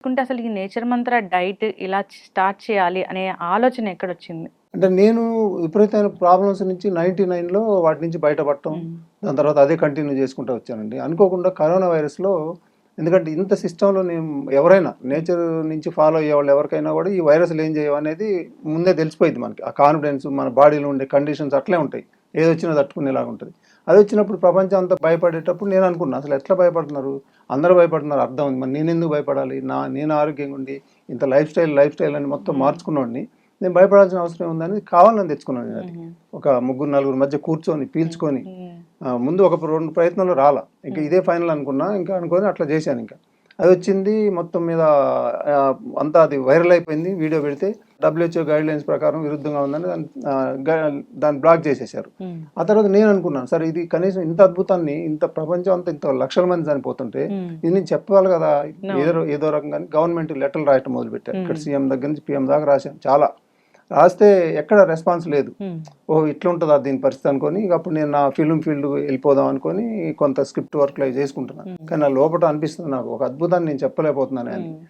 కుంటే అసలు ఈ నేచర్ మంత్ర డైట్ ఇలా స్టార్ట్ చేయాలి అనే ఆలోచన ఎక్కడొచ్చింది? అంటే నేను విపరీతమైన ప్రాబ్లమ్స్ నుంచి 99లో వాటి నుంచి బయటపడటం. హ్మ్. దాని తర్వాత అదే కంటిన్యూ చేసుకుంటూ వచ్చానండి. అనుకోకుండా కరోనా వైరస్‌లో ఎందుకంటే ఇంత సిస్టమ్‌లో నేను ఎవరైనా నేచర్ నుంచి ఫాలో అయ్యేవాళ్ళు ఎవరికైనా కూడా ఈ వైరస్‌లు ఏం చేయవనేది ముందే తెలిసిపోయిద్ది మనకి. ఆ కాన్ఫిడెన్స్ మన బాడీలో ఉండే కండిషన్స్ అట్లే ఉంటాయి. ఏదొచ్చినా తట్టుకునేలాగా ఉంటది. అదొచ్చినప్పుడు ప్రపంచం అంతా భయపడేటప్పుడు నేను అనుకున్నా అసలు ఎట్లా భయపడుతున్నారు? అందరూ భయపడుతున్నారు అర్థం ఉంది. మరి నేనెందుకు భయపడాలి? నేను ఆరోగ్యంగా ఉండి ఇంత లైఫ్ స్టైల్ అని మొత్తం మార్చుకున్నోడిని. నేను భయపడాల్సిన అవసరం ఏముందని కావాలని తెచ్చుకున్నాను నేను అది. హుహు. ఒక ముగ్గురు, నలుగురు మధ్య కూర్చొని, పీల్చుకొని హ్మ్. ముందు ఒక 2 ప్రయత్నాలు రాలా. ఇంక ఇదే ఫైనల్ అనుకున్నా. ఇంకా అనుకోని అట్లా చేశానింక. అదొచ్చింది మొత్తం మీద అంతా అది వైరల్ అయిపోయింది. వీడియో పెడితే డబ్ల్యూహెచ్ఓ గైడ్‌లైన్స్ ప్రకారం విరుద్ధంగా ఉందని దాన్ని బ్లాక్ చేసేశారు. హ్మ్. ఆ తర్వాత నేను అనుకున్నాను, సరే ఇది కనీసం ఇంత అద్భుతాన్ని ఇంత ప్రపంచం అంతా ఇంత లక్షల మంది చనిపోతుంటే హ్మ్. ఇది నేను చెప్పాలి కదా! అవును. ఏదో రకంగా గవర్నమెంట్ లెటర్‌లు రాయటం మొదలుపెట్టారు. ఇక్కడ హ్మ్. సీఎం దగ్గర నుంచి పీఎం దాకా రాశాను చాలా. రాస్తే ఎక్కడ రెస్పాన్స్ లేదు. హ్మ్. ఓహ్! ఇట్లుంటదా దీని పరిస్థితి అనుకోని, ఇక అప్పుడు నేను నా ఫిల్మ్ ఫీల్డ్ వెళ్ళిపోదాం అనుకోని కొంత స్క్రిప్ట్ వర్క్‌లు అవి చేసుకుంటున్నాను. హ్మ్. కానీ నా లోపట అనిపిస్తుంది నాకు ఒక అద్భుతాన్ని నేను చెప్పలేకపోతున్నానే అని. హ్మ్.